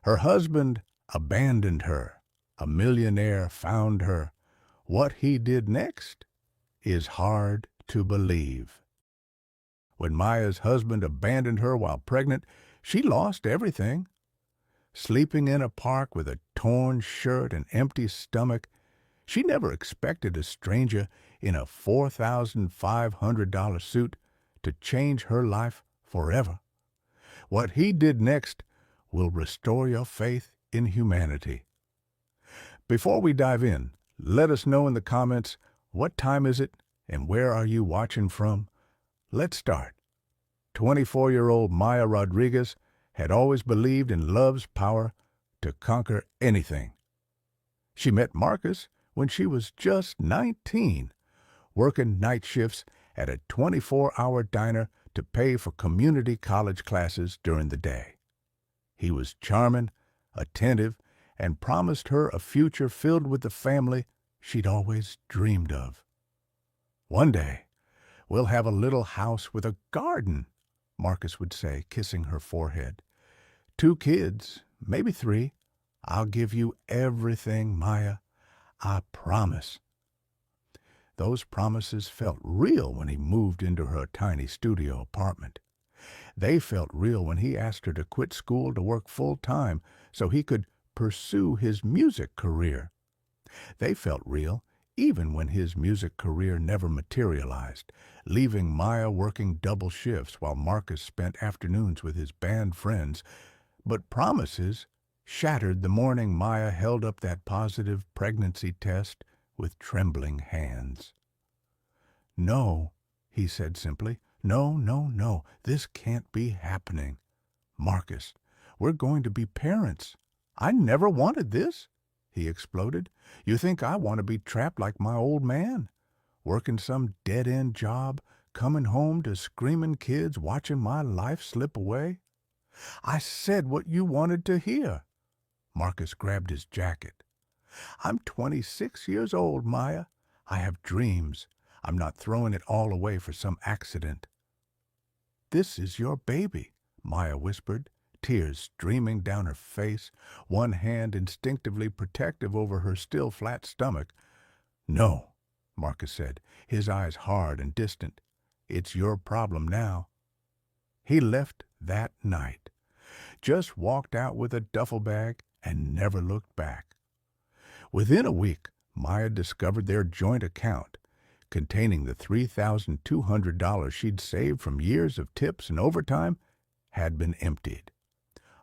Her husband abandoned her. A millionaire found her. What he did next is hard to believe. When Maya's husband abandoned her while pregnant, she lost everything. Sleeping in a park with a torn shirt and empty stomach, she never expected a stranger in a $4,500 suit to change her life forever. What he did next will restore your faith in humanity. Before we dive in, let us know in the comments, what time is it and where are you watching from? Let's start. 24-year-old Maya Rodriguez had always believed in love's power to conquer anything. She met Marcus when she was just 19, working night shifts at a 24-hour diner to pay for community college classes during the day. He was charming, attentive, and promised her a future filled with the family she'd always dreamed of. "One day, we'll have a little house with a garden," Marcus would say, kissing her forehead. "2 kids, maybe 3. I'll give you everything, Maya. I promise." Those promises felt real when he moved into her tiny studio apartment. They felt real when he asked her to quit school to work full-time so he could pursue his music career. They felt real even when his music career never materialized, leaving Maya working double shifts while Marcus spent afternoons with his band friends. But promises shattered the morning Maya held up that positive pregnancy test with trembling hands. "No," he said simply. "No, no, no. This can't be happening. Marcus, we're going to be parents. I never wanted this," he exploded. "You think I want to be trapped like my old man, working some dead-end job, coming home to screaming kids, watching my life slip away?" "I said what you wanted to hear." Marcus grabbed his jacket. "I'm 26 years old, Maya. I have dreams. I'm not throwing it all away for some accident." "This is your baby," Maya whispered, tears streaming down her face, one hand instinctively protective over her still flat stomach. "No," Marcus said, his eyes hard and distant. "It's your problem now." He left that night, just walked out with a duffel bag and never looked back. Within a week, Maya discovered their joint account, containing the $3,200 she'd saved from years of tips and overtime, had been emptied.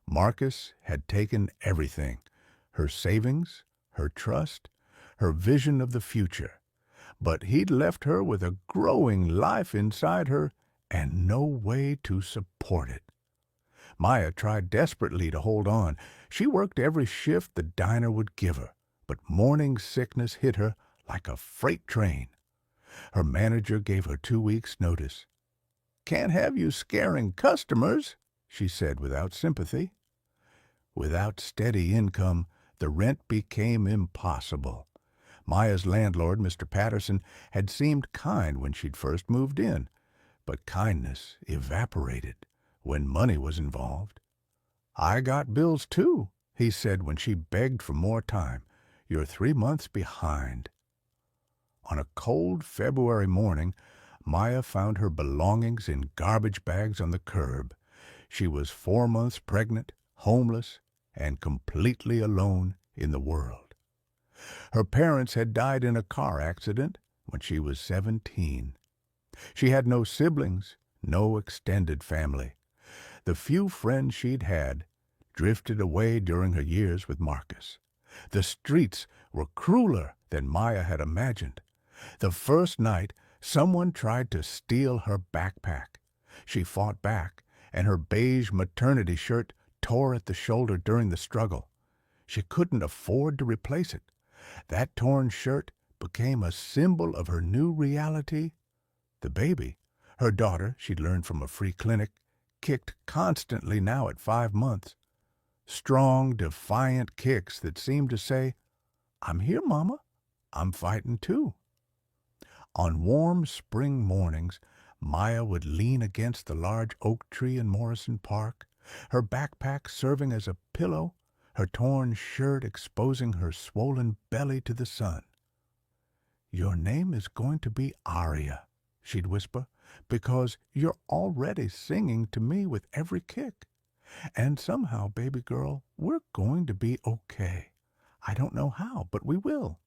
Marcus had taken everything: her savings, her trust, her vision of the future. But he'd left her with a growing life inside her and no way to support it. Maya tried desperately to hold on. She worked every shift the diner would give her, but morning sickness hit her like a freight train. Her manager gave her 2 weeks' notice. "Can't have you scaring customers," she said without sympathy. Without steady income, the rent became impossible. Maya's landlord, Mr. Patterson, had seemed kind when she'd first moved in, but kindness evaporated when money was involved. "I got bills too," he said when she begged for more time. "You're 3 months behind." On a cold February morning, Maya found her belongings in garbage bags on the curb. She was 4 months pregnant, homeless, and completely alone in the world. Her parents had died in a car accident when she was 17. She had no siblings, no extended family. The few friends she'd had drifted away during her years with Marcus. The streets were crueler than Maya had imagined. The first night, someone tried to steal her backpack. She fought back, and her beige maternity shirt tore at the shoulder during the struggle. She couldn't afford to replace it. That torn shirt became a symbol of her new reality. The baby, her daughter, she'd learned from a free clinic, kicked constantly now at 5 months. Strong, defiant kicks that seemed to say, "I'm here, Mama. I'm fighting too." On warm spring mornings, Maya would lean against the large oak tree in Morrison Park, her backpack serving as a pillow, her torn shirt exposing her swollen belly to the sun. "Your name is going to be Aria," she'd whisper, "because you're already singing to me with every kick. And somehow, baby girl, we're going to be okay. I don't know how, but we will."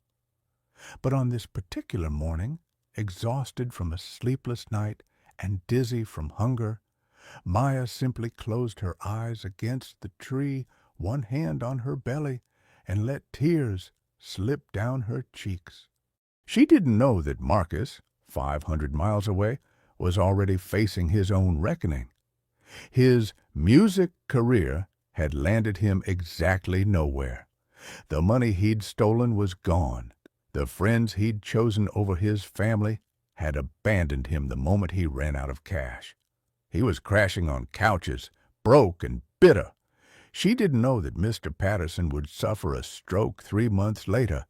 But on this particular morning, exhausted from a sleepless night and dizzy from hunger, Maya simply closed her eyes against the tree, one hand on her belly, and let tears slip down her cheeks. She didn't know that Marcus, 500 miles away, was already facing his own reckoning. His music career had landed him exactly nowhere. The money he'd stolen was gone. The friends he'd chosen over his family had abandoned him the moment he ran out of cash. He was crashing on couches, broke and bitter. She didn't know that Mr. Patterson would suffer a stroke 3 months later,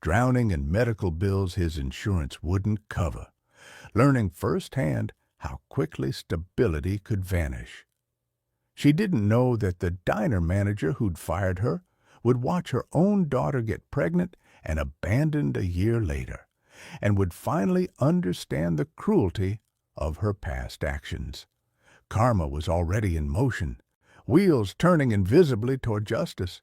drowning in medical bills his insurance wouldn't cover, learning firsthand how quickly stability could vanish. She didn't know that the diner manager who'd fired her would watch her own daughter get pregnant and abandoned a year later, and would finally understand the cruelty of her past actions. Karma was already in motion, wheels turning invisibly toward justice.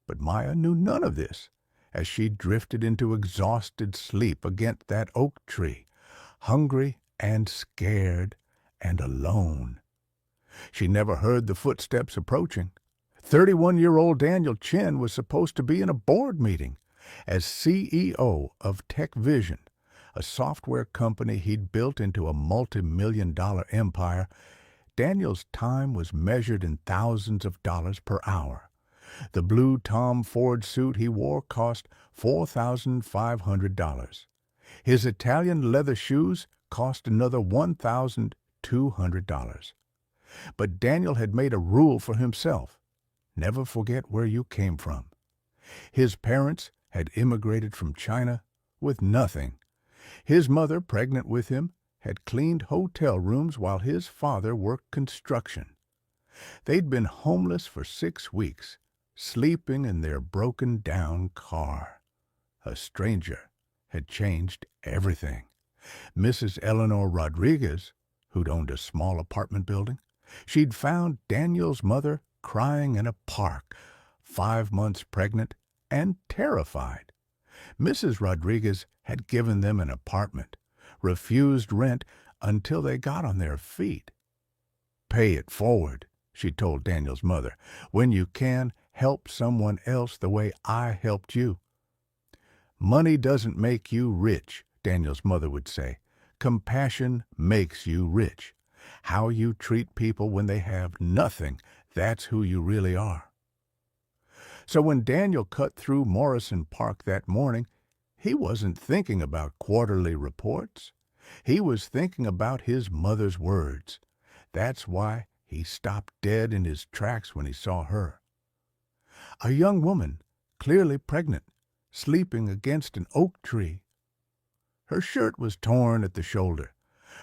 But Maya knew none of this as she drifted into exhausted sleep against that oak tree, hungry and scared and alone. She never heard the footsteps approaching. 31-year-old Daniel Chen was supposed to be in a board meeting as CEO of Tech Vision, a software company he'd built into a multi-million-dollar empire. Daniel's time was measured in thousands of dollars per hour. The blue Tom Ford suit he wore cost $4,500. His Italian leather shoes cost another $1,200. But Daniel had made a rule for himself: never forget where you came from. His parents had immigrated from China with nothing. His mother, pregnant with him, had cleaned hotel rooms while his father worked construction. They'd been homeless for 6 weeks, sleeping in their broken-down car. A stranger had changed everything. Mrs. Eleanor Rodriguez, who'd owned a small apartment building, she'd found Daniel's mother crying in a park, 5 months pregnant and terrified. Mrs. Rodriguez had given them an apartment, refused rent until they got on their feet. "Pay it forward," she told Daniel's mother. "When you can, help someone else the way I helped you." "Money doesn't make you rich," Daniel's mother would say. "Compassion makes you rich. How you treat people when they have nothing, that's who you really are." So when Daniel cut through Morrison Park that morning, he wasn't thinking about quarterly reports. He was thinking about his mother's words. That's why he stopped dead in his tracks when he saw her. A young woman, clearly pregnant, sleeping against an oak tree. Her shirt was torn at the shoulder.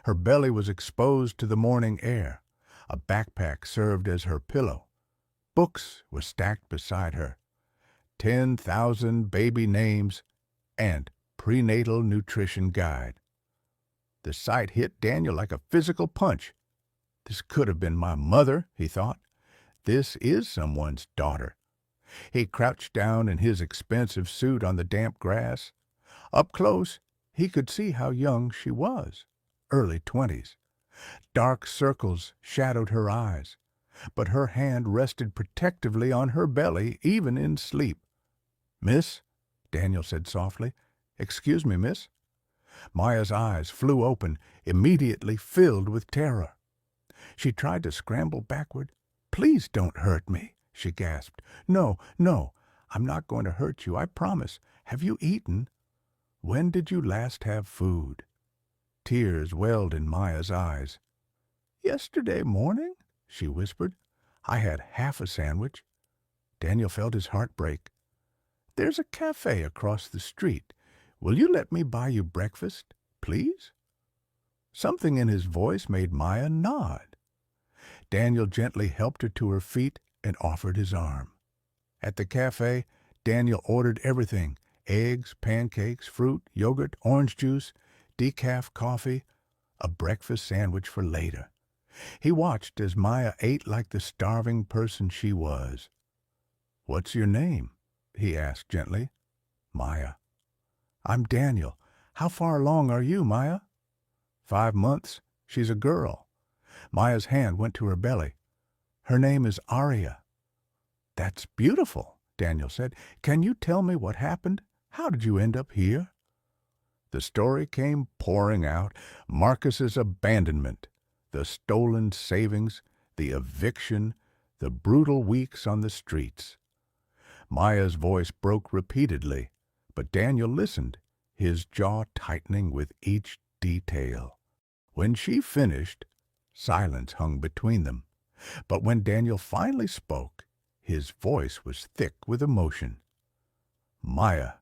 Her belly was exposed to the morning air. A backpack served as her pillow. Books were stacked beside her. 10,000 baby names and prenatal nutrition guide. The sight hit Daniel like a physical punch. This could have been my mother, he thought. This is someone's daughter. He crouched down in his expensive suit on the damp grass. Up close, he could see how young she was, early 20s. Dark circles shadowed her eyes, but her hand rested protectively on her belly, even in sleep. "Miss," Daniel said softly. "Excuse me, miss." Maya's eyes flew open, immediately filled with terror. She tried to scramble backward. "Please don't hurt me," she gasped. "No, no, I'm not going to hurt you, I promise. Have you eaten? When did you last have food?" Tears welled in Maya's eyes. "Yesterday morning," she whispered. "I had half a sandwich." Daniel felt his heart break. "There's a cafe across the street. Will you let me buy you breakfast, please?" Something in his voice made Maya nod. Daniel gently helped her to her feet and offered his arm. At the cafe, Daniel ordered everything: eggs, pancakes, fruit, yogurt, orange juice, decaf coffee, a breakfast sandwich for later. He watched as Maya ate like the starving person she was. "What's your name?" he asked gently. "Maya." "I'm Daniel. How far along are you, Maya?" 5 months. She's a girl." Maya's hand went to her belly. "Her name is Aria." "That's beautiful," Daniel said. "Can you tell me what happened? How did you end up here?" The story came pouring out. Marcus's abandonment, the stolen savings, the eviction, the brutal weeks on the streets. Maya's voice broke repeatedly, but Daniel listened, his jaw tightening with each detail. When she finished, silence hung between them. But when Daniel finally spoke, his voice was thick with emotion. "Maya,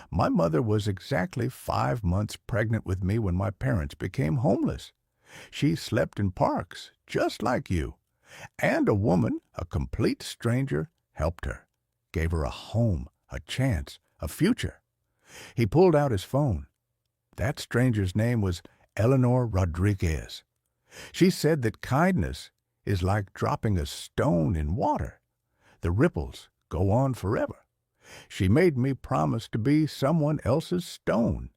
my mother was exactly 5 months pregnant with me when my parents became homeless. She slept in parks, just like you. And a woman, a complete stranger, helped her, gave her a home, a chance, a future." He pulled out his phone. That stranger's name was Eleanor Rodriguez. She said that kindness is like dropping a stone in water. The ripples go on forever. She made me promise to be someone else's stone.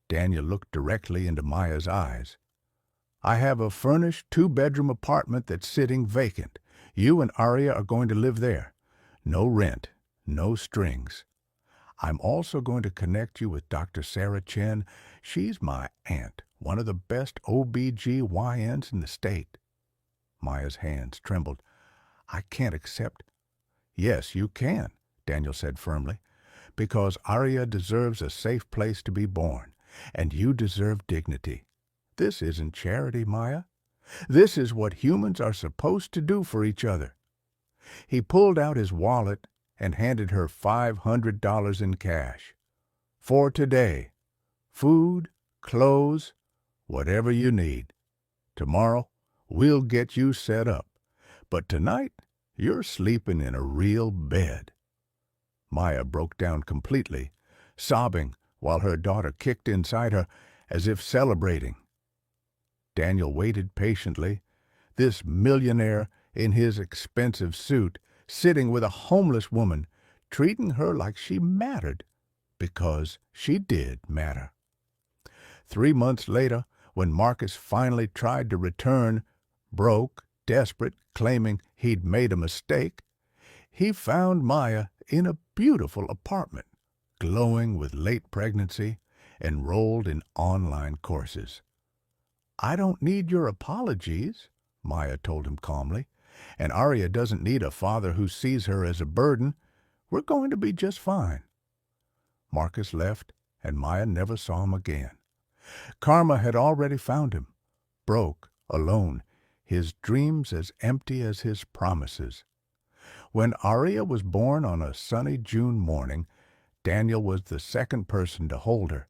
Daniel looked directly into Maya's eyes. "I have a furnished 2-bedroom apartment that's sitting vacant. You and Aria are going to live there. No rent, no strings. I'm also going to connect you with Dr. Sarah Chen. She's my aunt, one of the best OBGYNs in the state." Maya's hands trembled. "I can't accept." "Yes, you can," Daniel said firmly, "because Aria deserves a safe place to be born, and you deserve dignity. This isn't charity, Maya. This is what humans are supposed to do for each other." He pulled out his wallet and handed her $500 in cash. "For today. Food, clothes, whatever you need. Tomorrow, we'll get you set up. But tonight, you're sleeping in a real bed." Maya broke down completely, sobbing while her daughter kicked inside her as if celebrating. Daniel waited patiently, this millionaire in his expensive suit, sitting with a homeless woman, treating her like she mattered, because she did matter. 3 months later, when Marcus finally tried to return, broke, desperate, claiming he'd made a mistake, he found Maya in a beautiful apartment, glowing with late pregnancy, enrolled in online courses. "I don't need your apologies," Maya told him calmly, "and Aria doesn't need a father who sees her as a burden. We're going to be just fine." Marcus left, and Maya never saw him again. Karma had already found him, broke, alone, his dreams as empty as his promises. When Aria was born on a sunny June morning, Daniel was the second person to hold her.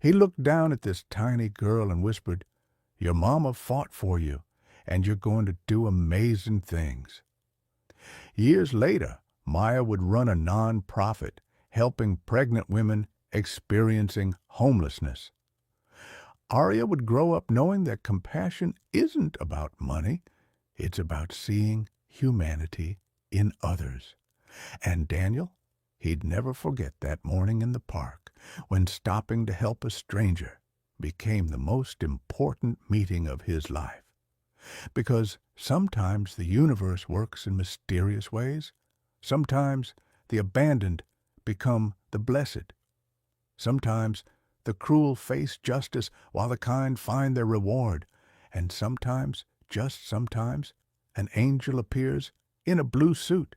He looked down at this tiny girl and whispered, "Your mama fought for you, and you're going to do amazing things." Years later, Maya would run a non-profit, helping pregnant women experiencing homelessness. Aria would grow up knowing that compassion isn't about money. It's about seeing humanity in others. And Daniel, he'd never forget that morning in the park when stopping to help a stranger became the most important meeting of his life. Because sometimes the universe works in mysterious ways. Sometimes the abandoned become the blessed. Sometimes the cruel face justice while the kind find their reward. And sometimes, just sometimes, an angel appears in a blue suit